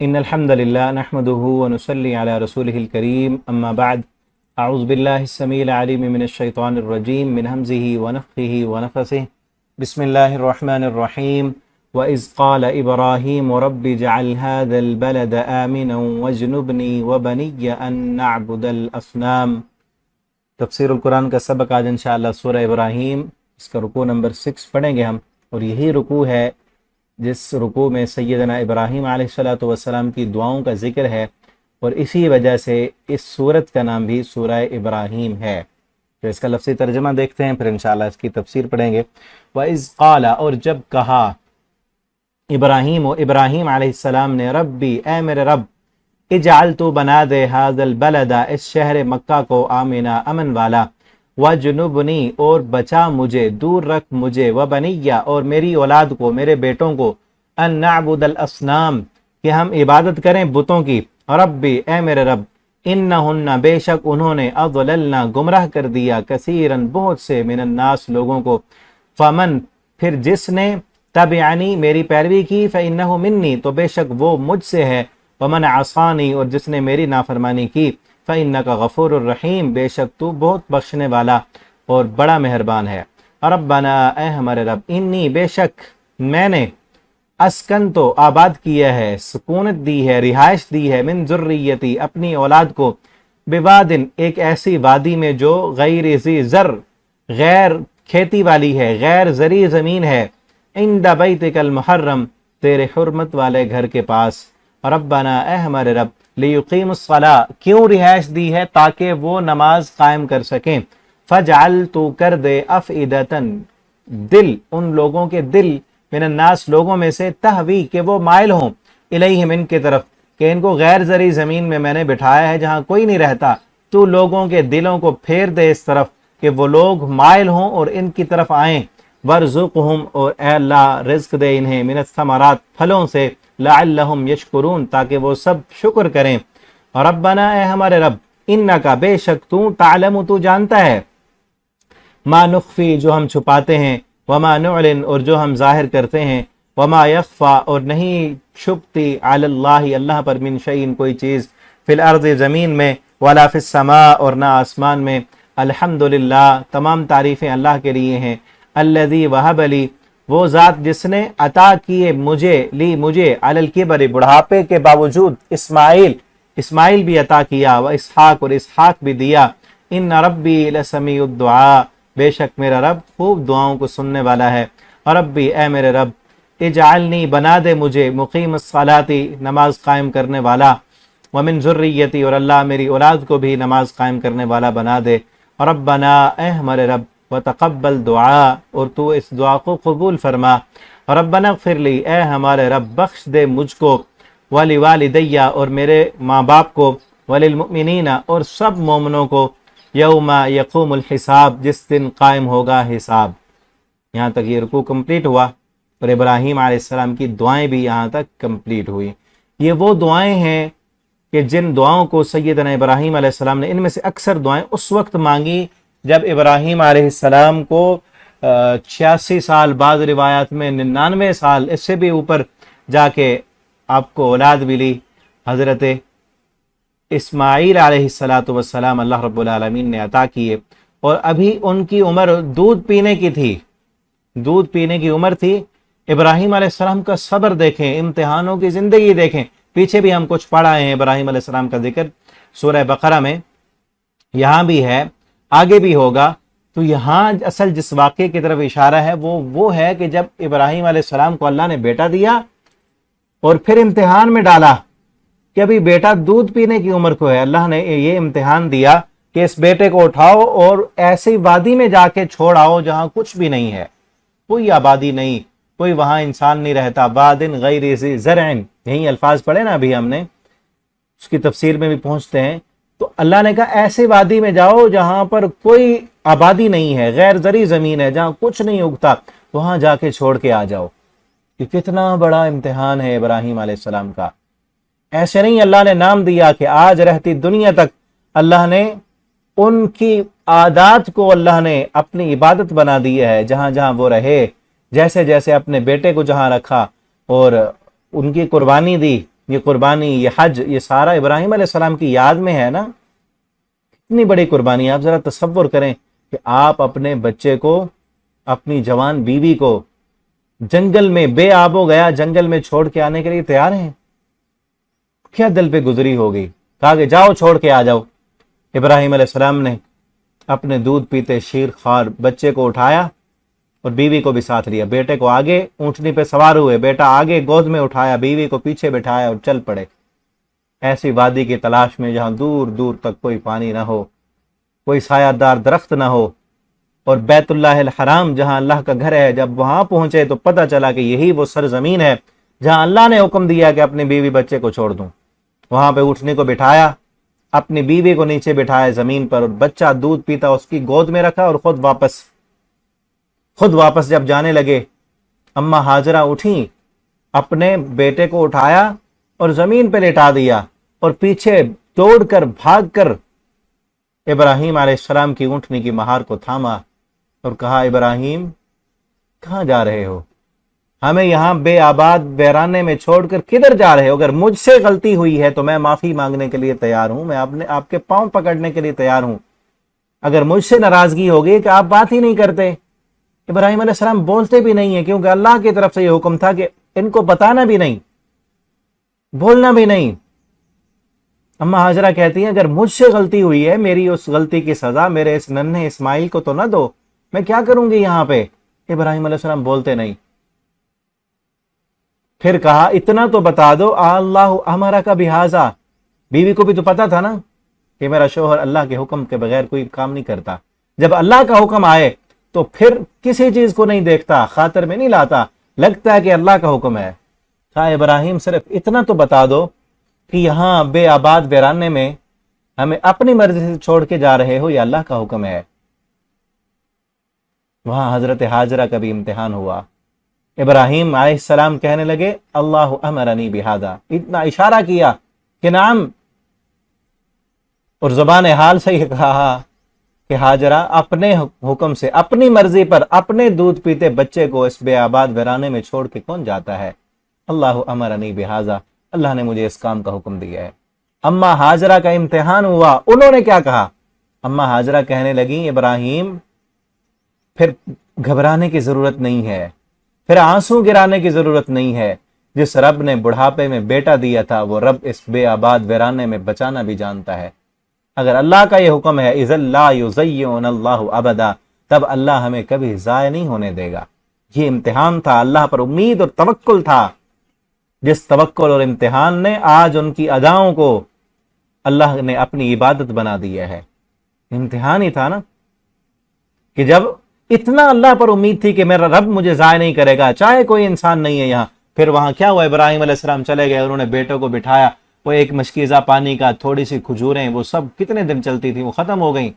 ان الحمد للہ نحمده ونصلی علی رسولہ الکریم اما بعد اعوذ باللہ السمیع العلیم من الشیطان الرجیم من ہمزہ ونفخہ ونفثہ بسم اللہ الرحمن الرحیم وَإِذْ قَالَ إِبْرَاهِيمُ رَبِّ اجْعَلْ هَذَا الْبَلَدَ آمِنًا وَاجْنُبْنِي وَبَنِيَّ أَن نَّعْبُدَ الْأَصْنَامَ۔ تفسیر القرآن کا سبق آج انشاءاللہ سورہ ابراہیم، اس کا رکوع نمبر 6 پڑھیں گے ہم، اور یہی رکوع ہے جس رکوع میں سیدنا ابراہیم علیہ السلام کی دعاؤں کا ذکر ہے، اور اسی وجہ سے اس سورت کا نام بھی سورہ ابراہیم ہے۔ تو اس کا لفظی ترجمہ دیکھتے ہیں، پھر انشاءاللہ اس کی تفسیر پڑھیں گے۔ وَإِذْ قَالَ، اور جب کہا ابراہیم علیہ السلام نے، ربی، اے میرے رب، اجعل، تو بنا دے، هذا البلد، اس شہر مکہ کو، آمنا، امن والا، وجنبنی، اور بچا مجھے، دور رکھ مجھے، وبنیہ، اور میری اولاد کو، میرے بیٹوں کو، ان نعبد الاصنام، کہ ہم عبادت کریں بتوں کی۔ ربی، اے میرے رب، انہن، بے شک انہوں نے، اضللنا، گمراہ کر دیا، کثیرن، بہت سے، من الناس، لوگوں کو، فمن، پھر جس نے، تبعنی، میری پیروی کی، فإنہ منی، تو بے شک وہ مجھ سے ہے، ومن عصانی، اور جس نے میری نافرمانی کی، فإنک غفور الرحیم، بے شک تو بہت بخشنے والا اور بڑا مہربان ہے۔ ربنا، اے ہمارے رب، انی، بے شک میں نے، اسکن، تو آباد کیا ہے، سکونت دی ہے، رہائش دی ہے، من ذریتی، اپنی اولاد کو، بوادن، ایک ایسی وادی میں جو غیر ذی زر، غیر کھیتی والی ہے، غیر زرعی زمین ہے، عند بیتک المحرم، تیرے حرمت والے گھر کے پاس۔ ربنا، اے ہمارے رب، لیقیم الصلاۃ، کیوں رہائش دی ہے؟ تاکہ وہ نماز قائم کر سکیں۔ فجعل، تو کر دے، افئدتن، دل، ان لوگوں کے دل، من الناس، لوگوں میں سے، تہوی، کہ وہ مائل ہوں، الیہم، ان کی طرف، کہ ان کو غیر زرعی زمین میں نے بٹھایا ہے جہاں کوئی نہیں رہتا، تو لوگوں کے دلوں کو پھیر دے اس طرف کہ وہ لوگ مائل ہوں اور ان کی طرف آئیں۔ ورزقہم، اور اے اللہ رزق دے انہیں، من الثمرات، پھلوں سے، لعلہم یشکرون، تاکہ وہ سب شکر کریں۔ ربنا، اے ہمارے رب، انکا، بے شک تو، تعلم، تو جانتا ہے، ما نخفی، جو ہم چھپاتے ہیں، وما نعلن، اور جو ہم ظاہر کرتے ہیں، وما یخفا، اور نہیں چھپتی، علی اللہ، اللہ پر، من شیء، کوئی چیز، فی الارض، زمین میں، ولا فی السماء، اور نہ آسمان میں۔ الحمدللہ، تمام تعریفیں اللہ کے لیے ہیں۔ الذی، وہب لی، وہ ذات جس نے عطا کیے مجھے، لی مجھے، علی الکبر، بڑھاپے کے باوجود، اسماعیل بھی عطا کیا، و اسحاق، اور اسحاق بھی دیا۔ ان ربی لسمیع الدعاء، بے شک میرا رب خوب دعاؤں کو سننے والا ہے۔ ربی، اے میرے رب، اجعلنی، بنا دے مجھے، مقیم الصلاۃ، نماز قائم کرنے والا، ومن ذریتی، اور اللہ میری اولاد کو بھی نماز قائم کرنے والا بنا دے۔ ربنا، اے ہمارے رب، وتقبل دعا، اور تو اس دعا کو قبول فرما۔ ربنا اغفر لی، اے ہمارے رب بخش دے مجھ کو، ولوالدی، اور میرے ماں باپ کو، وللمؤمنین، اور سب مومنوں کو، یوم یقوم الحساب، جس دن قائم ہوگا حساب۔ یہاں تک یہ رکوع کمپلیٹ ہوا، اور ابراہیم علیہ السلام کی دعائیں بھی یہاں تک کمپلیٹ ہوئی۔ یہ وہ دعائیں ہیں کہ جن دعاؤں کو سیدنا ابراہیم علیہ السلام نے، ان میں سے اکثر دعائیں اس وقت مانگی جب ابراہیم علیہ السلام کو 86 سال، بعض روایات میں 99 سال، اس سے بھی اوپر جا کے آپ کو اولاد ملی۔ حضرت اسماعیل علیہ السلام اللہ رب العالمین نے عطا کیے، اور ابھی ان کی عمر دودھ پینے کی تھی، دودھ پینے کی عمر تھی۔ ابراہیم علیہ السلام کا صبر دیکھیں، امتحانوں کی زندگی دیکھیں۔ پیچھے بھی ہم کچھ پڑھ آئے ہیں ابراہیم علیہ السلام کا ذکر سورہ بقرہ میں، یہاں بھی ہے، آگے بھی ہوگا۔ تو یہاں اصل جس واقعے کی طرف اشارہ ہے وہ ہے کہ جب ابراہیم علیہ السلام کو اللہ نے بیٹا دیا، اور پھر امتحان میں ڈالا کہ ابھی بیٹا دودھ پینے کی عمر کو ہے، اللہ نے یہ امتحان دیا کہ اس بیٹے کو اٹھاؤ اور ایسی وادی میں جا کے چھوڑ آؤ جہاں کچھ بھی نہیں ہے، کوئی آبادی نہیں، کوئی وہاں انسان نہیں رہتا، وادٍ غیر ذی زرع، یہی الفاظ پڑھے نا ابھی ہم نے، اس کی تفسیر میں بھی پہنچتے ہیں۔ تو اللہ نے کہا ایسی وادی میں جاؤ جہاں پر کوئی آبادی نہیں ہے، غیر زرعی زمین ہے، جہاں کچھ نہیں اگتا، وہاں جا کے چھوڑ کے آ جاؤ۔ یہ کتنا بڑا امتحان ہے ابراہیم علیہ السلام کا۔ ایسے نہیں اللہ نے نام دیا کہ آج رہتی دنیا تک اللہ نے ان کی عادات کو اللہ نے اپنی عبادت بنا دی ہے، جہاں جہاں وہ رہے، جیسے جیسے اپنے بیٹے کو جہاں رکھا اور ان کی قربانی دی، یہ قربانی، یہ حج، یہ سارا ابراہیم علیہ السلام کی یاد میں ہے نا. اتنی بڑی قربانی. آپ ذرا تصور کریں کہ آپ اپنے بچے کو، اپنی جوان بیوی کو جنگل میں بے آب و گیا جنگل میں چھوڑ کے آنے کے لیے تیار ہیں. کیا دل پہ گزری ہوگی. کہا کہ جاؤ چھوڑ کے آ جاؤ. ابراہیم علیہ السلام نے اپنے دودھ پیتے شیر خوار بچے کو اٹھایا اور بیوی کو بھی ساتھ لیا. بیٹے کو آگے اونٹنی پہ سوار ہوئے، بیٹا آگے گود میں اٹھایا، بیوی کو پیچھے بٹھایا اور چل پڑے ایسی وادی کی تلاش میں جہاں دور دور تک کوئی پانی نہ ہو، کوئی سایہ دار درخت نہ ہو. اور بیت اللہ الحرام جہاں اللہ کا گھر ہے، جب وہاں پہنچے تو پتہ چلا کہ یہی وہ سرزمین ہے جہاں اللہ نے حکم دیا کہ اپنی بیوی بچے کو چھوڑ دوں. وہاں پہ اونٹنی کو بٹھایا، اپنی بیوی کو نیچے بٹھایا زمین پر، اور بچہ دودھ پیتا اس کی گود میں رکھا اور خود واپس جب جانے لگے، اماں ہاجرہ اٹھیں، اپنے بیٹے کو اٹھایا اور زمین پہ لٹا دیا اور پیچھے دوڑ کر بھاگ کر ابراہیم علیہ السلام کی اونٹنی کی مہار کو تھاما اور کہا ابراہیم کہاں جا رہے ہو؟ ہمیں یہاں بے آباد ویرانے میں چھوڑ کر کدھر جا رہے ہو؟ اگر مجھ سے غلطی ہوئی ہے تو میں معافی مانگنے کے لیے تیار ہوں، میں آپ کے پاؤں پکڑنے کے لیے تیار ہوں. اگر مجھ سے ناراضگی ہوگی کہ آپ بات ہی نہیں کرتے. ابراہیم علیہ السلام بولتے بھی نہیں ہیں کیونکہ اللہ کی طرف سے یہ حکم تھا کہ ان کو بتانا بھی نہیں، بولنا بھی نہیں. اماں ہاجرہ کہتی ہیں اگر مجھ سے غلطی ہوئی ہے، میری اس غلطی کی سزا میرے اس ننھے اسماعیل کو تو نہ دو، میں کیا کروں گی یہاں پہ. ابراہیم علیہ السلام بولتے نہیں. پھر کہا اتنا تو بتا دو اللہ ہمارا کا بہذا. بیوی کو بھی تو پتا تھا نا کہ میرا شوہر اللہ کے حکم کے بغیر کوئی کام نہیں کرتا. جب اللہ کا حکم آئے تو پھر کسی چیز کو نہیں دیکھتا، خاطر میں نہیں لاتا، لگتا ہے کہ اللہ کا حکم ہے. کہا ابراہیم صرف اتنا تو بتا دو کہ یہاں بے آباد ویرانے میں ہمیں اپنی مرضی سے چھوڑ کے جا رہے ہو یا اللہ کا حکم ہے. وہاں حضرت ہاجرہ کا بھی امتحان ہوا. ابراہیم علیہ السلام کہنے لگے اللہ امرنی بہذا، اتنا اشارہ کیا کہ نعم، اور زبان حال سے یہ کہا کہ ہاجرہ اپنے حکم سے، اپنی مرضی پر اپنے دودھ پیتے بچے کو اس بے آباد ویرانے میں چھوڑ کے کون جاتا ہے؟ اللہ امرنی بہذا، اللہ نے مجھے اس کام کا حکم دیا ہے. اماں ہاجرہ کا امتحان ہوا. انہوں نے کیا کہا؟ اماں ہاجرہ کہنے لگی ابراہیم پھر گھبرانے کی ضرورت نہیں ہے، پھر آنسو گرانے کی ضرورت نہیں ہے. جس رب نے بڑھاپے میں بیٹا دیا تھا وہ رب اس بے آباد ویرانے میں بچانا بھی جانتا ہے. اگر اللہ کا یہ حکم ہے اذ لا یضیعن اللہ ابدا، تب اللہ ہمیں کبھی ضائع نہیں ہونے دے گا. یہ امتحان تھا، اللہ پر امید اور توکل تھا. جس توکل اور امتحان نے آج ان کی اداؤں کو اللہ نے اپنی عبادت بنا دیا ہے. امتحان ہی تھا نا کہ جب اتنا اللہ پر امید تھی کہ میرا رب مجھے ضائع نہیں کرے گا چاہے کوئی انسان نہیں ہے یہاں. پھر وہاں کیا ہوا؟ ابراہیم علیہ السلام چلے گئے، انہوں نے بیٹوں کو بٹھایا، وہ ایک مشکیزہ پانی کا، تھوڑی سی کھجوریں، وہ سب کتنے دن چلتی تھی وہ ختم ہو گئیں.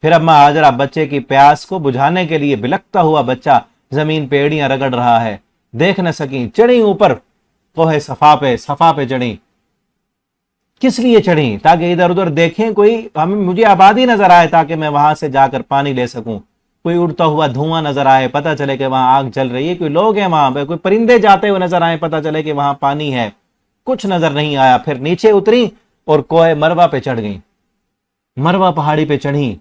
پھر اماں ہاجرہ بچے کی پیاس کو بجھانے کے لیے بلکتا ہوا بچہ زمین پہ ایڑیاں رگڑ رہا ہے، دیکھ نہ سکیں، چڑھیں اوپر کوہ صفا پہ چڑھیں. کس لیے چڑھیں؟ تاکہ ادھر ادھر دیکھیں، کوئی مجھے آبادی نظر آئے تاکہ میں وہاں سے جا کر پانی لے سکوں، کوئی اڑتا ہوا دھواں نظر آئے پتہ چلے کہ وہاں آگ جل رہی ہے، کوئی لوگ ہیں وہاں پہ، کوئی پرندے جاتے ہوئے نظر آئے پتہ چلے کہ وہاں پانی ہے. کچھ نظر نہیں آیا. پھر نیچے اتری اور کوہ مروہ پہ چڑھ گئیں، مروہ پہاڑی پہ چڑھیں.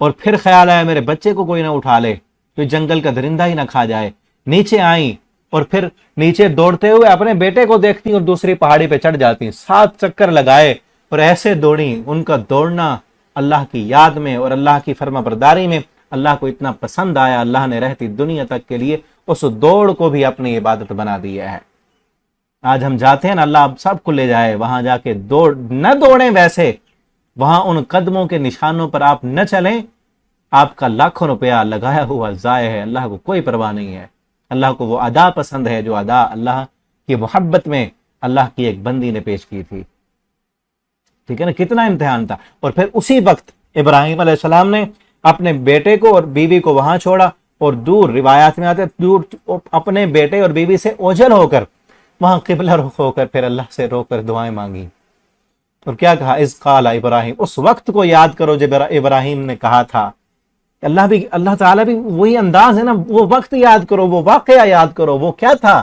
اور پھر خیال آیا میرے بچے کو کوئی نہ اٹھا لے، کوئی جنگل کا درندہ ہی نہ کھا جائے. نیچے آئیں اور پھر نیچے دوڑتے ہوئے اپنے بیٹے کو دیکھتی اور دوسری پہاڑی پہ چڑھ جاتی. 7 چکر لگائے اور ایسے دوڑیں. ان کا دوڑنا اللہ کی یاد میں اور اللہ کی فرما برداری میں اللہ کو اتنا پسند آیا، اللہ نے رہتی دنیا تک کے لیے اس دوڑ کو بھی اپنی عبادت بنا دیا ہے. آج ہم جاتے ہیں نا، اللہ اب سب کو لے جائے وہاں جا کے نہ دوڑیں، ویسے وہاں ان قدموں کے نشانوں پر آپ نہ چلیں، آپ کا لاکھوں روپیہ لگایا ہوا ضائع ہے. اللہ کو کوئی پرواہ نہیں ہے. اللہ کو وہ ادا پسند ہے جو ادا اللہ کی محبت میں اللہ کی ایک بندی نے پیش کی تھی. ٹھیک ہے نا، کتنا امتحان تھا. اور پھر اسی وقت ابراہیم علیہ السلام نے اپنے بیٹے کو اور بیوی کو وہاں چھوڑا اور دور، روایات میں آتے دور، اپنے بیٹے اور بیوی سے اوجھل ہو کر وہاں قبلہ رخ ہو کر پھر اللہ سے رو کر دعائیں مانگی. اور کیا کہا؟ اذ قال ابراہیم، اس وقت کو یاد کرو جب ابراہیم نے کہا تھا. اللہ تعالیٰ بھی وہی انداز ہے نا، وہ وقت یاد کرو، وہ واقعہ یاد کرو. وہ کیا تھا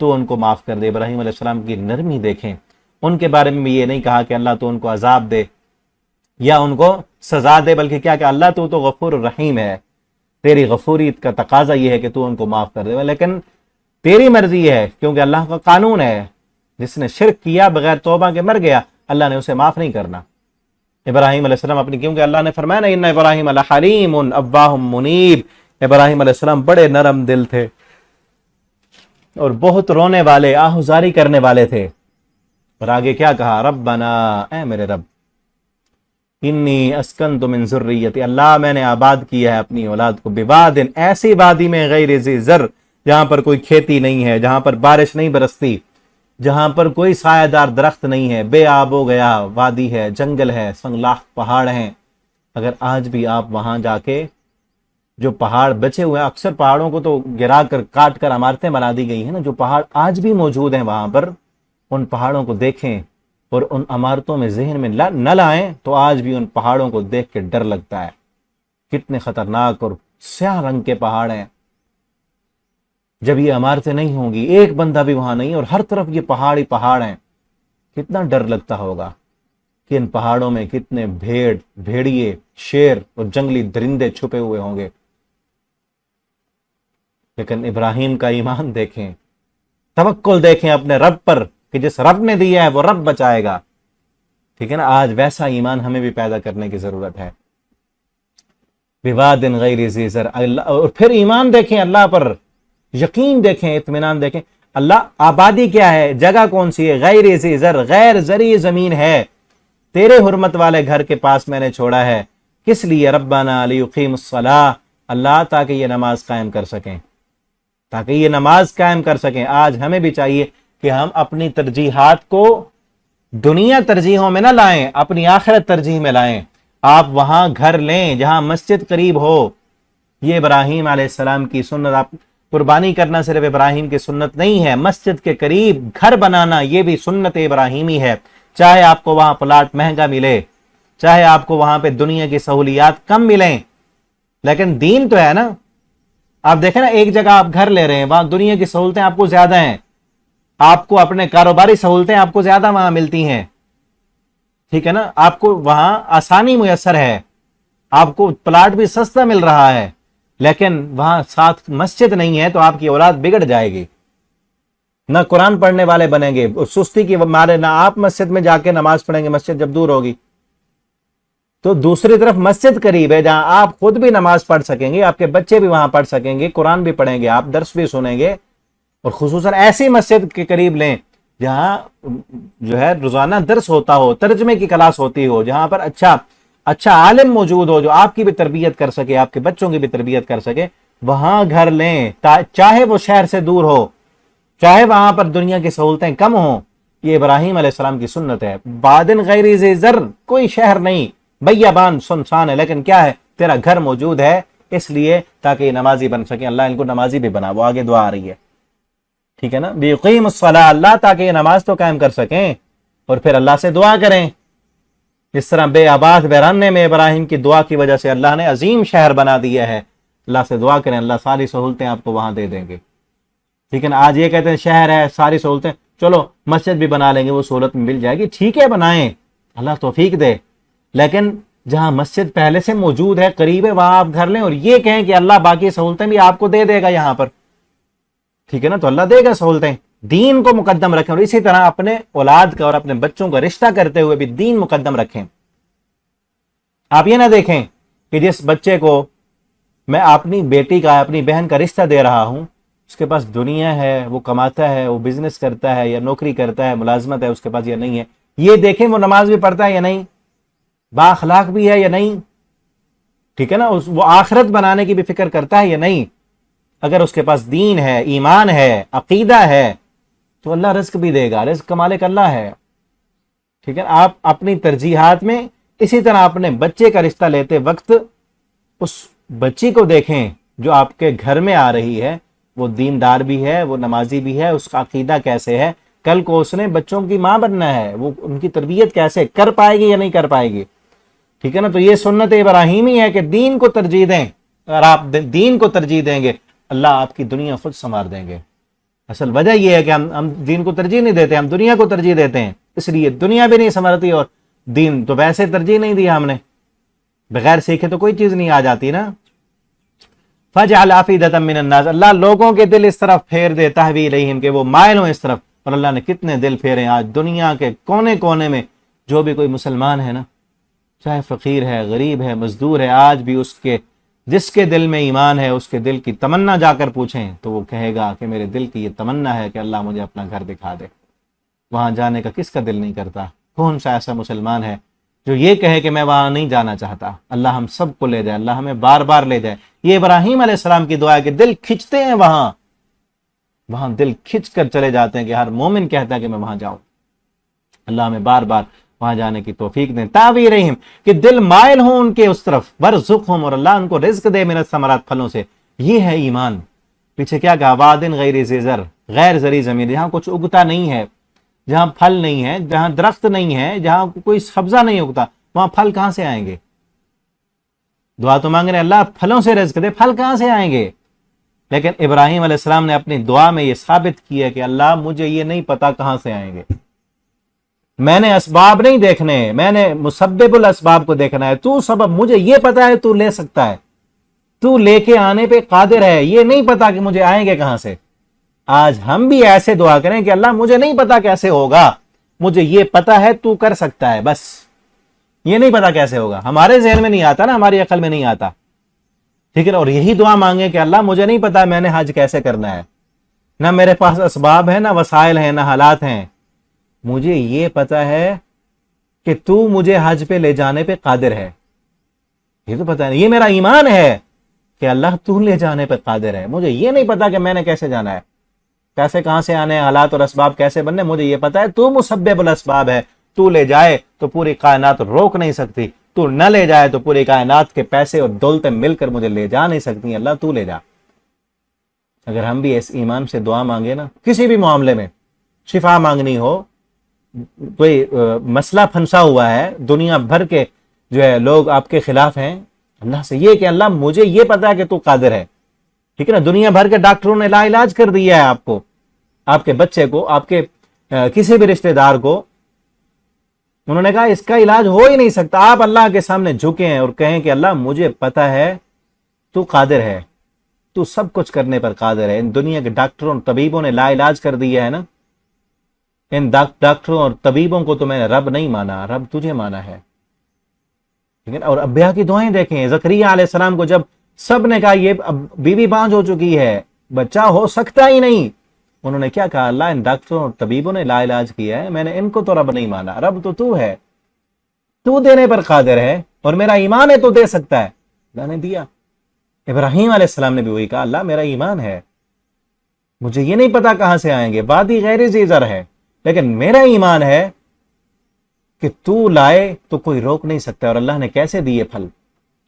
تو ان کو معاف کر دے۔ ابراہیم علیہ السلام کی نرمی دیکھیں، ان کے بارے میں بھی یہ نہیں کہا کہ اللہ تو ان کو عذاب دے یا ان کو سزا دے، بلکہ کیا کہ اللہ تو غفور الرحیم ہے، تیری غفوریت کا تقاضا یہ ہے کہ تو ان کو معاف کر دے، لیکن تیری مرضی ہے، کیونکہ اللہ کا قانون ہے، جس نے شرک کیا بغیر توبہ کے مر گیا اللہ نے اسے معاف نہیں کرنا۔ ابراہیم علیہ السلام اپنی، کیونکہ اللہ نے فرمایا نا ان ابراہیم لحلیم اواہ منیب، ابراہیم علیہ السلام بڑے نرم دل تھے اور بہت رونے والے، آہوزاری کرنے والے تھے۔ اور آگے کیا کہا؟ ربنا، اے میرے رب، انی اسکنت من ذریتی، اللہ میں نے آباد کیا ہے اپنی اولاد کو، بوادن، ایسی وادی میں، غیر ذی زر، جہاں پر کوئی کھیتی نہیں ہے، جہاں پر بارش نہیں برستی، جہاں پر کوئی سایہ دار درخت نہیں ہے، بے آب ہو گیا وادی ہے، جنگل ہے، سنگلاخ پہاڑ ہیں۔ اگر آج بھی آپ وہاں جا کے، جو پہاڑ بچے ہوئے ہیں، اکثر پہاڑوں کو تو گرا کر کاٹ کر عمارتیں بنا دی گئی ہیں نا، جو پہاڑ آج بھی موجود ہیں وہاں پر، ان پہاڑوں کو دیکھیں اور ان عمارتوں میں ذہن میں نہ لائیں تو آج بھی ان پہاڑوں کو دیکھ کے ڈر لگتا ہے، کتنے خطرناک اور سیاہ رنگ کے پہاڑ ہیں۔ جب یہ عمارتیں نہیں ہوں گی، ایک بندہ بھی وہاں نہیں، اور ہر طرف یہ پہاڑ ہی پہاڑ ہیں، کتنا ڈر لگتا ہوگا کہ ان پہاڑوں میں کتنے بھیڑ، بھیڑیے، شیر اور جنگلی درندے چھپے ہوئے ہوں گے۔ لیکن ابراہیم کا ایمان دیکھیں، توکل دیکھیں اپنے رب پر کہ جس رب نے دیا ہے وہ رب بچائے گا، ٹھیک ہے نا۔ آج ویسا ایمان ہمیں بھی پیدا کرنے کی ضرورت ہے۔ بوادن غیر ذی زر، اور پھر ایمان دیکھیں اللہ پر، یقین دیکھیں، اطمینان دیکھیں۔ اللہ آبادی کیا ہے، جگہ کون سی ہے؟ غیر ذی زر، غیر زرعی زمین ہے، تیرے حرمت والے گھر کے پاس میں نے چھوڑا ہے۔ کس لیے؟ ربنا لیقیم الصلاۃ، اللہ تاکہ یہ نماز قائم کر سکیں، تاکہ یہ نماز قائم کر سکیں۔ آج ہمیں بھی چاہیے کہ ہم اپنی ترجیحات کو دنیا ترجیحوں میں نہ لائیں، اپنی آخرت ترجیح میں لائیں۔ آپ وہاں گھر لیں جہاں مسجد قریب ہو، یہ ابراہیم علیہ السلام کی سنت۔ آپ قربانی کرنا صرف ابراہیم کی سنت نہیں ہے، مسجد کے قریب گھر بنانا یہ بھی سنت ابراہیمی ہے، چاہے آپ کو وہاں پلاٹ مہنگا ملے، چاہے آپ کو وہاں پہ دنیا کی سہولیات کم ملیں، لیکن دین تو ہے نا۔ آپ دیکھیں نا، ایک جگہ آپ گھر لے رہے ہیں، وہاں دنیا کی سہولتیں آپ کو زیادہ ہیں، آپ کو اپنے کاروباری سہولتیں آپ کو زیادہ وہاں ملتی ہیں، ٹھیک ہے نا، آپ کو وہاں آسانی میسر ہے، آپ کو پلاٹ بھی سستا مل رہا ہے، لیکن وہاں ساتھ مسجد نہیں ہے تو آپ کی اولاد بگڑ جائے گی، نہ قرآن پڑھنے والے بنیں گے، سستی کی مارے نہ آپ مسجد میں جا کے نماز پڑھیں گے، مسجد جب دور ہوگی۔ تو دوسری طرف مسجد قریب ہے جہاں آپ خود بھی نماز پڑھ سکیں گے، آپ کے بچے بھی وہاں پڑھ سکیں گے، قرآن بھی پڑھیں گے، آپ درس بھی سنیں گے، اور خصوصاً ایسی مسجد کے قریب لیں جہاں جو ہے روزانہ درس ہوتا ہو، ترجمے کی کلاس ہوتی ہو، جہاں پر اچھا عالم موجود ہو جو آپ کی بھی تربیت کر سکے، آپ کے بچوں کی بھی تربیت کر سکے، وہاں گھر لیں، چاہے وہ شہر سے دور ہو، چاہے وہاں پر دنیا کی سہولتیں کم ہوں۔ یہ ابراہیم علیہ السلام کی سنت ہے۔ بادن غیر ذی زر، کوئی شہر نہیں، بیابان سنسان ہے، لیکن کیا ہے، تیرا گھر موجود ہے، اس لیے تاکہ یہ نمازی بن سکیں۔ اللہ ان کو نمازی بھی بنا، وہ آگے دعا آ رہی ہے، ٹھیک ہے نا، بیقیم الصلاۃ، اللہ تاکہ یہ نماز تو قائم کر سکیں، اور پھر اللہ سے دعا کریں۔ جس طرح بے آباد ویرانے میں ابراہیم کی دعا کی وجہ سے اللہ نے عظیم شہر بنا دیا ہے، اللہ سے دعا کریں، اللہ ساری سہولتیں آپ کو وہاں دے دیں گے، ٹھیک ہے نا۔ آج یہ کہتے ہیں شہر ہے، ساری سہولتیں، چلو مسجد بھی بنا لیں گے، وہ سہولت مل جائے گی، ٹھیک ہے بنائیں، اللہ توفیق دے، لیکن جہاں مسجد پہلے سے موجود ہے، قریب ہے، وہاں آپ گھر لیں، اور یہ کہیں کہ اللہ باقی سہولتیں بھی آپ کو دے دے گا یہاں پر، ٹھیک ہے نا، تو اللہ دے گا سہولتیں۔ دین کو مقدم رکھیں، اور اسی طرح اپنے اولاد کا اور اپنے بچوں کا رشتہ کرتے ہوئے بھی دین مقدم رکھیں۔ آپ یہ نہ دیکھیں کہ جس بچے کو میں اپنی بیٹی کا، اپنی بہن کا رشتہ دے رہا ہوں، اس کے پاس دنیا ہے، وہ کماتا ہے، وہ بزنس کرتا ہے یا نوکری کرتا ہے، ملازمت ہے اس کے پاس یا نہیں ہے، یہ دیکھیں وہ نماز بھی پڑھتا ہے یا نہیں، با اخلاق بھی ہے یا نہیں، ٹھیک ہے نا، وہ آخرت بنانے کی بھی فکر کرتا ہے یا نہیں۔ اگر اس کے پاس دین ہے، ایمان ہے، عقیدہ ہے، تو اللہ رزق بھی دے گا، رزق کا مالک اللہ ہے، ٹھیک ہے۔ آپ اپنی ترجیحات میں اسی طرح اپنے بچے کا رشتہ لیتے وقت اس بچی کو دیکھیں جو آپ کے گھر میں آ رہی ہے، وہ دیندار بھی ہے، وہ نمازی بھی ہے، اس کا عقیدہ کیسے ہے، کل کو اس نے بچوں کی ماں بننا ہے، وہ ان کی تربیت کیسے کر پائے گی یا نہیں کر پائے گی، ٹھیک ہے نا۔ تو یہ سنت ابراہیمی ہے کہ دین کو ترجیح دیں، اگر آپ دین کو ترجیح دیں گے اللہ آپ کی دنیا خود سنوار دیں گے، اصل وجہ یہ ہے کہ ہم دین کو ترجیح نہیں دیتے، ہم دنیا کو ترجیح دیتے ہیں، اس لیے دنیا بھی نہیں سنورتی اور دین تو ویسے ترجیح نہیں دیا ہم نے، بغیر سیکھے تو کوئی چیز نہیں آ جاتی نا۔ فَجْعَلْ أَفْئِدَةً مِّنَ النَّاسِ، اللہ لوگوں کے دل اس طرف پھیر دے، تَهْوِي إِلَيْهِمْ کہ وہ مائل ہوں اس طرف۔ اور اللہ نے کتنے دل پھیرے آج دنیا کے کونے کونے میں، جو بھی کوئی مسلمان ہے نا، چاہے فقیر ہے، غریب ہے، مزدور ہے، آج بھی اس کے جس کے دل میں ایمان ہے اس کے دل کی تمنا جا کر پوچھیں تو وہ کہے گا کہ میرے دل کی یہ تمنا ہے کہ اللہ مجھے اپنا گھر دکھا دے۔ وہاں جانے کا کس کا دل نہیں کرتا؟ کون سا ایسا مسلمان ہے جو یہ کہے کہ میں وہاں نہیں جانا چاہتا؟ اللہ ہم سب کو لے جائے، اللہ ہمیں بار بار لے جائے۔ یہ ابراہیم علیہ السلام کی دعا ہے کہ دل کھنچتے ہیں وہاں دل کھنچ کر چلے جاتے ہیں کہ ہر مومن کہتا ہے کہ میں وہاں جاؤں۔ اللہ ہمیں بار بار وہاں جانے کی توفیق دیں۔ تاوی رحیم کہ دل مائل ہوں ان کے اس طرف، ورزقہم اور اللہ ان کو رزق دے من الثمرات پھلوں سے۔ یہ ہے ایمان۔ پیچھے کیا کہا؟ وادن غیر ذی زر، غیر زرعی زمین، جہاں کچھ اگتا نہیں ہے، جہاں پھل نہیں ہے، جہاں درخت نہیں ہے، جہاں کوئی سبزہ نہیں اگتا، وہاں پھل کہاں سے آئیں گے؟ دعا تو مانگ رہے ہیں اللہ پھلوں سے رزق دے، پھل کہاں سے آئیں گے؟ لیکن ابراہیم علیہ السلام نے اپنی دعا میں یہ ثابت کیا کہ اللہ مجھے یہ نہیں پتا کہاں سے آئیں گے، میں نے اسباب نہیں دیکھنے، میں نے مسبب الاسباب کو دیکھنا ہے، تو سبب مجھے یہ پتا ہے تو لے سکتا ہے، تو لے کے آنے پہ قادر ہے، یہ نہیں پتا کہ مجھے آئیں گے کہاں سے۔ آج ہم بھی ایسے دعا کریں کہ اللہ مجھے نہیں پتا کیسے ہوگا، مجھے یہ پتا ہے تو کر سکتا ہے، بس یہ نہیں پتا کیسے ہوگا، ہمارے ذہن میں نہیں آتا نا، ہماری عقل میں نہیں آتا، ٹھیک ہے نا؟ اور یہی دعا مانگے کہ اللہ مجھے نہیں پتا میں نے حج کیسے کرنا ہے، نہ میرے پاس اسباب ہیں، نہ وسائل ہیں، نہ حالات ہیں، مجھے یہ پتا ہے کہ تو مجھے حج پہ لے جانے پہ قادر ہے، یہ تو پتا نہیں، یہ میرا ایمان ہے کہ اللہ تو لے جانے پہ قادر ہے، مجھے یہ نہیں پتا کہ میں نے کیسے جانا ہے، کیسے کہاں سے آنے، حالات اور اسباب کیسے بننے، مجھے یہ پتا ہے تو مسبب الاسباب ہے، تو لے جائے تو پوری کائنات روک نہیں سکتی، تو نہ لے جائے تو پوری کائنات کے پیسے اور دولتیں مل کر مجھے لے جا نہیں سکتی، اللہ تو لے جا۔ اگر ہم بھی اس ایمان سے دعا مانگے نا، کسی بھی معاملے میں، شفا مانگنی ہو، کوئی مسئلہ پھنسا ہوا ہے، دنیا بھر کے جو ہے لوگ آپ کے خلاف ہیں، اللہ سے یہ کہ اللہ مجھے یہ پتا ہے کہ تو قادر ہے، ٹھیک ہے نا؟ دنیا بھر کے ڈاکٹروں نے لا علاج کر دیا ہے آپ کو، آپ کے بچے کو، آپ کے کسی بھی رشتہ دار کو، انہوں نے کہا اس کا علاج ہو ہی نہیں سکتا، آپ اللہ کے سامنے جھکیں اور کہیں کہ اللہ مجھے پتا ہے تو قادر ہے، تو سب کچھ کرنے پر قادر ہے۔ ان دنیا کے ڈاکٹروں اور طبیبوں نے لا علاج کر دیا ہے نا، ان ڈاکٹروں اور طبیبوں کو تو میں نے رب نہیں مانا، رب تجھے مانا ہے، ٹھیک ہے؟ اور انبیاء کی دعائیں دیکھیں، زکریا علیہ السلام کو جب سب نے کہا یہ بیوی بانجھ ہو چکی ہے، بچہ ہو سکتا ہی نہیں، انہوں نے کیا کہا؟ اللہ ان ڈاکٹروں اور طبیبوں نے لا علاج کیا ہے، میں نے ان کو تو رب نہیں مانا، رب تو ہے، تو دینے پر قادر ہے اور میرا ایمان ہے تو دے سکتا ہے، اللہ نے دیا۔ ابراہیم علیہ السلام نے بھی وہی کہا، اللہ میرا ایمان ہے، مجھے یہ نہیں پتا کہاں سے آئیں گے، وادی غیر ذی زر ہے، لیکن میرا ایمان ہے کہ تو لائے تو کوئی روک نہیں سکتا۔ اور اللہ نے کیسے دیے پھل،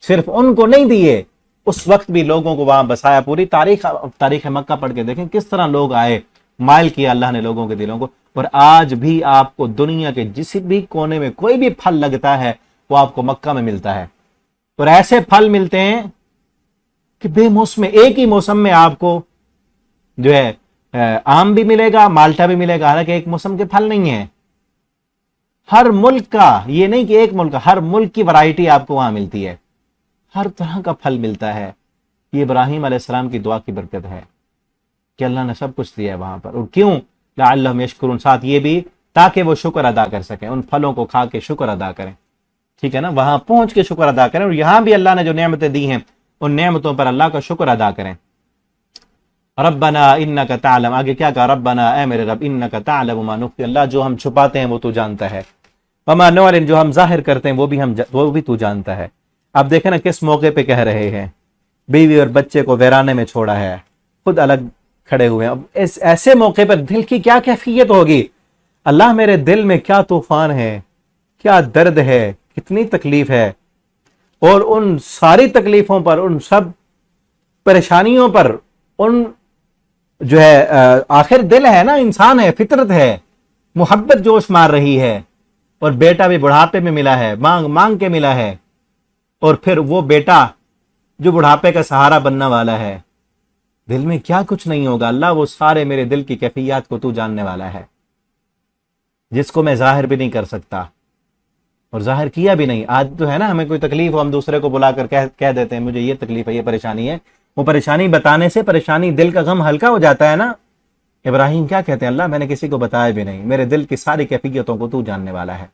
صرف ان کو نہیں دیے، اس وقت بھی لوگوں کو وہاں بسایا۔ پوری تاریخ مکہ پڑھ کے دیکھیں کس طرح لوگ آئے، مائل کیا اللہ نے لوگوں کے دلوں کو۔ اور آج بھی آپ کو دنیا کے جس بھی کونے میں کوئی بھی پھل لگتا ہے وہ آپ کو مکہ میں ملتا ہے، اور ایسے پھل ملتے ہیں کہ بے موسم، ایک ہی موسم میں آپ کو جو ہے آم بھی ملے گا، مالٹا بھی ملے گا، حالانکہ ایک موسم کے پھل نہیں ہیں، ہر ملک کا، یہ نہیں کہ ایک ملک کا، ہر ملک کی ورائٹی آپ کو وہاں ملتی ہے، ہر طرح کا پھل ملتا ہے۔ یہ ابراہیم علیہ السلام کی دعا کی برکت ہے کہ اللہ نے سب کچھ دیا ہے وہاں پر۔ اور کیوں؟ لعلہم یشکرون، ساتھ یہ بھی تاکہ وہ شکر ادا کر سکیں، ان پھلوں کو کھا کے شکر ادا کریں، ٹھیک ہے نا؟ وہاں پہنچ کے شکر ادا کریں، اور یہاں بھی اللہ نے جو نعمتیں دی ہیں ان نعمتوں پر اللہ کا شکر ادا کریں۔ ربنا انک تعلم، آگے کیا کہا؟ ربنا اے میرے رب، انک تعلم ما نخفی، اللہ جو ہم چھپاتے ہیں وہ تو جانتا ہے، وما نعلن، جو ہم ظاہر کرتے ہیں وہ بھی تو جانتا ہے۔ آپ دیکھیں نا کس موقع پہ کہہ رہے ہیں، بیوی اور بچے کو ویرانے میں چھوڑا ہے، خود الگ کھڑے ہوئے ہیں۔ اب اس ایسے موقع پر دل کی کیا کیفیت ہوگی؟ اللہ میرے دل میں کیا طوفان ہے، کیا درد ہے، کتنی تکلیف ہے، اور ان ساری تکلیفوں پر، ان سب پریشانیوں پر، ان جو ہے آخر دل ہے نا، انسان ہے، فطرت ہے، محبت جوش مار رہی ہے، اور بیٹا بھی بڑھاپے میں ملا ہے، مانگ مانگ کے ملا ہے، اور پھر وہ بیٹا جو بڑھاپے کا سہارا بننے والا ہے، دل میں کیا کچھ نہیں ہوگا، اللہ وہ سارے میرے دل کی کیفیات کو تو جاننے والا ہے، جس کو میں ظاہر بھی نہیں کر سکتا اور ظاہر کیا بھی نہیں۔ آج تو ہے نا ہمیں کوئی تکلیف ہو، ہم دوسرے کو بلا کر کہہ دیتے ہیں مجھے یہ تکلیف ہے، یہ پریشانی ہے، وہ پریشانی بتانے سے پریشانی دل کا غم ہلکا ہو جاتا ہے نا۔ ابراہیم کیا کہتے ہیں، اللہ میں نے کسی کو بتایا بھی نہیں، میرے دل کی ساری کیفیتوں کو تو جاننے والا ہے۔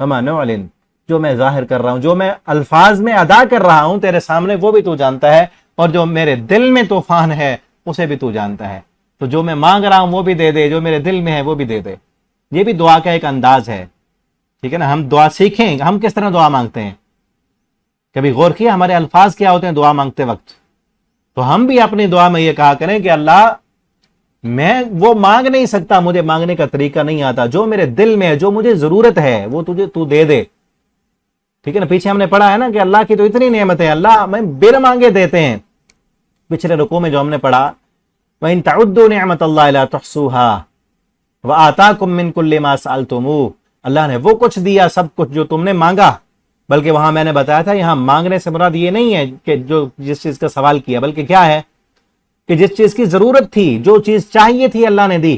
وما نعلن، جو میں ظاہر کر رہا ہوں، جو میں الفاظ میں ادا کر رہا ہوں تیرے سامنے، وہ بھی تو جانتا ہے، اور جو میرے دل میں طوفان ہے اسے بھی تو جانتا ہے۔ تو جو میں مانگ رہا ہوں وہ بھی دے دے، جو میرے دل میں ہے وہ بھی دے دے۔ یہ بھی دعا کا ایک انداز ہے، ٹھیک ہے نا۔ ہم دعا سیکھیں، ہم کس طرح دعا مانگتے ہیں، کبھی غور کیا ہمارے الفاظ کیا ہوتے ہیں دعا مانگتے وقت؟ تو ہم بھی اپنی دعا میں یہ کہا کریں کہ اللہ میں وہ مانگ نہیں سکتا، مجھے مانگنے کا طریقہ نہیں آتا، جو میرے دل میں ہے، جو مجھے ضرورت ہے وہ تجھے تو دے دے، ٹھیک ہے نا۔ پیچھے ہم نے پڑھا ہے نا کہ اللہ کی تو اتنی نعمت ہے، اللہ میں بن مانگے دیتے ہیں۔ پچھلے رکوع میں جو ہم نے پڑھا وَإِن تَعُدُّوا نِعْمَتَ اللَّهِ لَا تُحْصُوهَا وَآتَاكُم مِّن كُلِّ مَا سَأَلْتُمُوهُ، اللہ نے وہ کچھ دیا، سب کچھ جو تم نے مانگا۔ بلکہ وہاں میں نے بتایا تھا یہاں مانگنے سے مراد یہ نہیں ہے کہ جو جس چیز کا سوال کیا، بلکہ کیا ہے کہ جس چیز کی ضرورت تھی، جو چیز چاہیے تھی اللہ نے دی،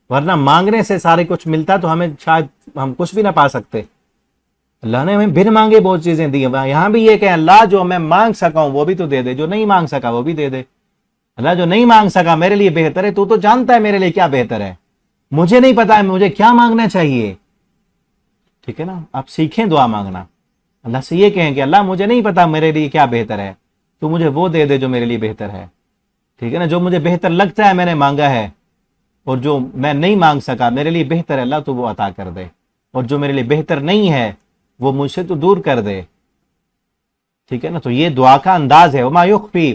ورنہ مانگنے سے سارے کچھ ملتا تو ہمیں شاید ہم کچھ بھی نہ پا سکتے۔ اللہ نے ہمیں بن مانگے بہت چیزیں دی ہیں، یہاں بھی یہ کہ اللہ جو میں مانگ سکا ہوں وہ بھی تو دے دے، جو نہیں مانگ سکا وہ بھی دے دے۔ اللہ جو نہیں مانگ سکا میرے لیے بہتر ہے، تو جانتا ہے میرے لیے کیا بہتر ہے، مجھے نہیں پتا ہے مجھے کیا مانگنا چاہیے، ٹھیک ہے نا۔ آپ سیکھیں دعا مانگنا، اللہ سے یہ کہیں کہ اللہ مجھے نہیں پتا میرے لیے کیا بہتر ہے، تو مجھے وہ دے دے جو میرے لیے بہتر ہے، ٹھیک ہے نا۔ جو مجھے بہتر لگتا ہے میں نے مانگا ہے، اور جو میں نہیں مانگ سکا میرے لیے بہتر ہے اللہ تو وہ عطا کر دے، اور جو میرے لیے بہتر نہیں ہے وہ مجھ سے تو دور کر دے، ٹھیک ہے نا۔ تو یہ دعا کا انداز ہے، وما یخفی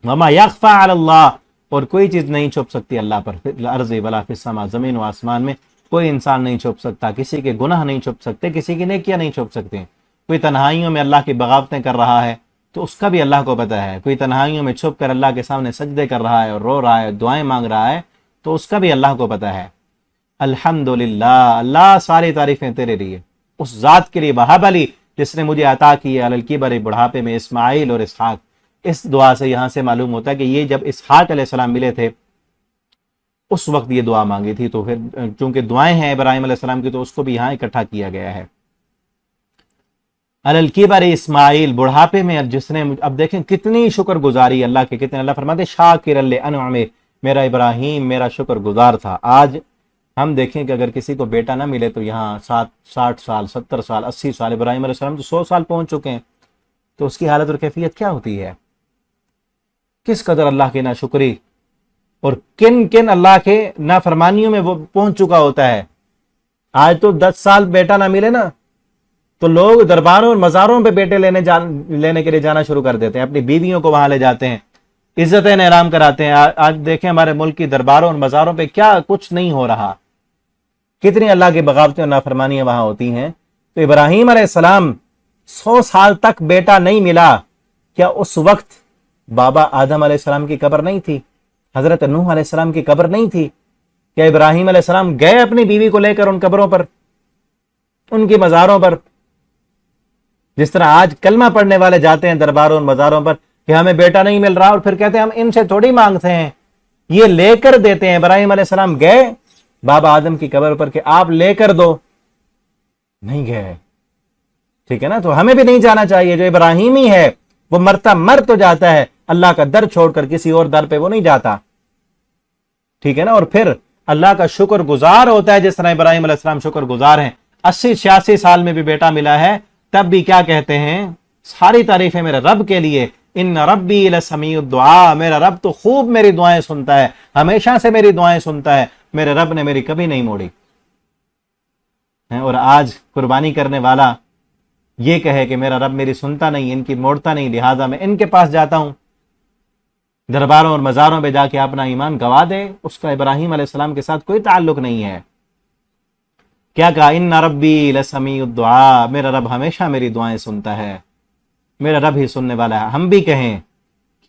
وما یخفی علی اللہ، اور کوئی چیز نہیں چھپ سکتی اللہ پر، فی الارض ولا فی السماء، زمین و آسمان میں کوئی انسان نہیں چھپ سکتا، کسی کے گناہ نہیں چھپ سکتے، کسی کی نیکیاں نہیں چھپ سکتے۔ کوئی تنہائیوں میں اللہ کی بغاوتیں کر رہا ہے تو اس کا بھی اللہ کو پتہ ہے، کوئی تنہائیوں میں چھپ کر اللہ کے سامنے سجدے کر رہا ہے اور رو رہا ہے، دعائیں مانگ رہا ہے، تو اس کا بھی اللہ کو پتہ ہے۔ الحمدللہ، اللہ ساری تعریفیں تیرے لیے، اس ذات کے لیے، وہب علی جس نے مجھے عطا کی علی الکبر، بڑھاپے میں، اسماعیل اور اسحاق۔ اس دعا سے یہاں سے معلوم ہوتا ہے کہ یہ جب اسحاق علیہ السلام ملے تھے اس وقت یہ دعا مانگی تھی، تو پھر چونکہ دعائیں ہیں ابراہیم علیہ السلام کی تو اس کو بھی یہاں اکٹھا کیا گیا ہے۔ علی الکبر اسماعیل، بڑھاپے میں جس نے، اب دیکھیں کتنی شکر گزاری اللہ کے، کتنے اللہ فرماتے شاکر لانعمہ، میرا ابراہیم میرا شکر گزار تھا۔ آج ہم دیکھیں کہ اگر کسی کو بیٹا نہ ملے تو یہاں 60 سال 70 سال 80 سال، ابراہیم علیہ السلام تو 100 سال پہنچ چکے ہیں، تو اس کی حالت اور کیفیت کیا ہوتی ہے؟ کس قدر اللہ کی ناشکری اور کن کن اللہ کے نافرمانیوں میں وہ پہنچ چکا ہوتا ہے۔ آج تو 10 سال بیٹا نہ ملے نا تو لوگ درباروں اور مزاروں پہ بیٹے لینے کے لیے جانا شروع کر دیتے ہیں، اپنی بیویوں کو وہاں لے جاتے ہیں، عزتیں احترام کراتے ہیں۔ آج دیکھیں ہمارے ملک کی درباروں اور مزاروں پہ کیا کچھ نہیں ہو رہا، کتنی اللہ کی بغاوتیں اور نافرمانیاں وہاں ہوتی ہیں۔ تو ابراہیم علیہ السلام 100 سال تک بیٹا نہیں ملا، کیا اس وقت بابا آدم علیہ السلام کی قبر نہیں تھی؟ حضرت نوح علیہ السلام کی قبر نہیں تھی؟ کیا ابراہیم علیہ السلام گئے اپنی بیوی کو لے کر ان قبروں پر، ان کی مزاروں پر؟ جس طرح آج کلمہ پڑھنے والے جاتے ہیں درباروں اور مزاروں پر کہ ہمیں بیٹا نہیں مل رہا، اور پھر کہتے ہیں ہم ان سے تھوڑی مانگتے ہیں، یہ لے کر دیتے ہیں۔ ابراہیم علیہ السلام گئے بابا آدم کی قبر پر کہ آپ لے کر دو، نہیں گئے، ٹھیک ہے نا۔ تو ہمیں بھی نہیں جانا چاہیے، جو ابراہیمی ہے وہ مرتا مر تو جاتا ہے، اللہ کا در چھوڑ کر کسی اور در پہ وہ نہیں جاتا، ٹھیک ہے نا۔ اور پھر اللہ کا شکر گزار ہوتا ہے، جس طرح ابراہیم علیہ السلام شکر گزار ہیں۔ 80-86 سال میں بھی بیٹا ملا ہے، تب بھی کیا کہتے ہیں؟ ساری تعریفیں میرے رب کے لیے، ان ربی لسمیع الدعاء، میرا رب تو خوب میری دعائیں سنتا ہے، ہمیشہ سے میری دعائیں سنتا ہے، میرے رب نے میری کبھی نہیں موڑی۔ اور آج قربانی کرنے والا یہ کہے کہ میرا رب میری سنتا نہیں، ان کی موڑتا نہیں، لہٰذا میں ان کے پاس جاتا ہوں، درباروں اور مزاروں پہ جا کے اپنا ایمان گوا دے، اس کا ابراہیم علیہ السلام کے ساتھ کوئی تعلق نہیں ہے۔ کیا کہا؟ ان ربی لسمیع الدعاء، میرا رب ہمیشہ میری دعائیں سنتا ہے، میرا رب ہی سننے والا ہے۔ ہم بھی کہیں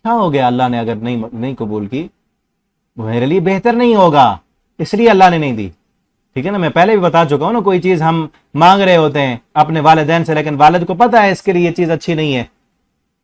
کیا ہو گیا اللہ نے اگر نہیں قبول کی، وہ میرے لیے بہتر نہیں ہوگا، اس لیے اللہ نے نہیں دی، ٹھیک ہے نا۔ میں پہلے بھی بتا چکا ہوں نا، کوئی چیز ہم مانگ رہے ہوتے ہیں اپنے والدین سے، لیکن والد کو پتا ہے اس کے لیے یہ چیز اچھی نہیں ہے،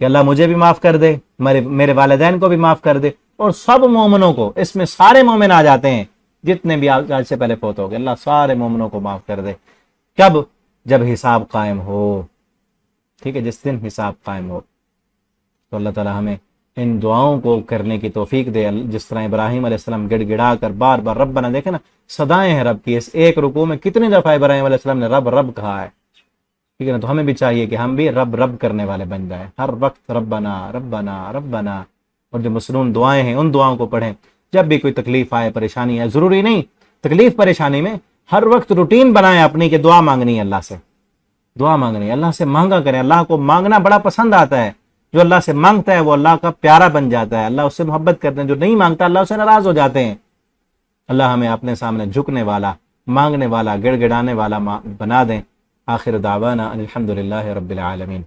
کہ اللہ مجھے بھی معاف کر دے، میرے والدین کو بھی معاف کر دے، اور سب مومنوں کو، اس میں سارے مومن آ جاتے ہیں جتنے بھی آج سے پہلے فوت ہو گئے، اللہ سارے مومنوں کو معاف کر دے۔ کب؟ جب حساب قائم ہو، ٹھیک ہے، جس دن حساب قائم ہو۔ تو اللہ تعالی ہمیں ان دعاؤں کو کرنے کی توفیق دے، جس طرح ابراہیم علیہ السلام گڑ گڑا کر بار بار ربنا، دیکھیں نا صدائیں ہیں رب کی، اس ایک رکوع میں کتنی دفعہ ابراہیم علیہ السلام نے رب رب کہا ہے، ٹھیک ہے نا؟ تو ہمیں بھی چاہیے کہ ہم بھی رب رب کرنے والے بن جائیں، ہر وقت ربنا ربنا ربنا، اور جو مسنون دعائیں ہیں ان دعاؤں کو پڑھیں۔ جب بھی کوئی تکلیف آئے، پریشانی ہے، ضروری نہیں تکلیف پریشانی میں، ہر وقت روٹین بنائیں اپنی کہ دعا مانگنی ہے، اللہ سے دعا مانگنی ہے، اللہ سے مانگا کریں۔ اللہ کو مانگنا بڑا پسند آتا ہے، جو اللہ سے مانگتا ہے وہ اللہ کا پیارا بن جاتا ہے، اللہ اس سے محبت کرتے ہیں، جو نہیں مانگتا اللہ اس سے ناراض ہو جاتے ہیں۔ اللہ ہمیں اپنے سامنے جھکنے والا، مانگنے والا، گڑ گڑانے والا بنا دیں۔ آخر دعوانا الحمدللہ رب العالمین۔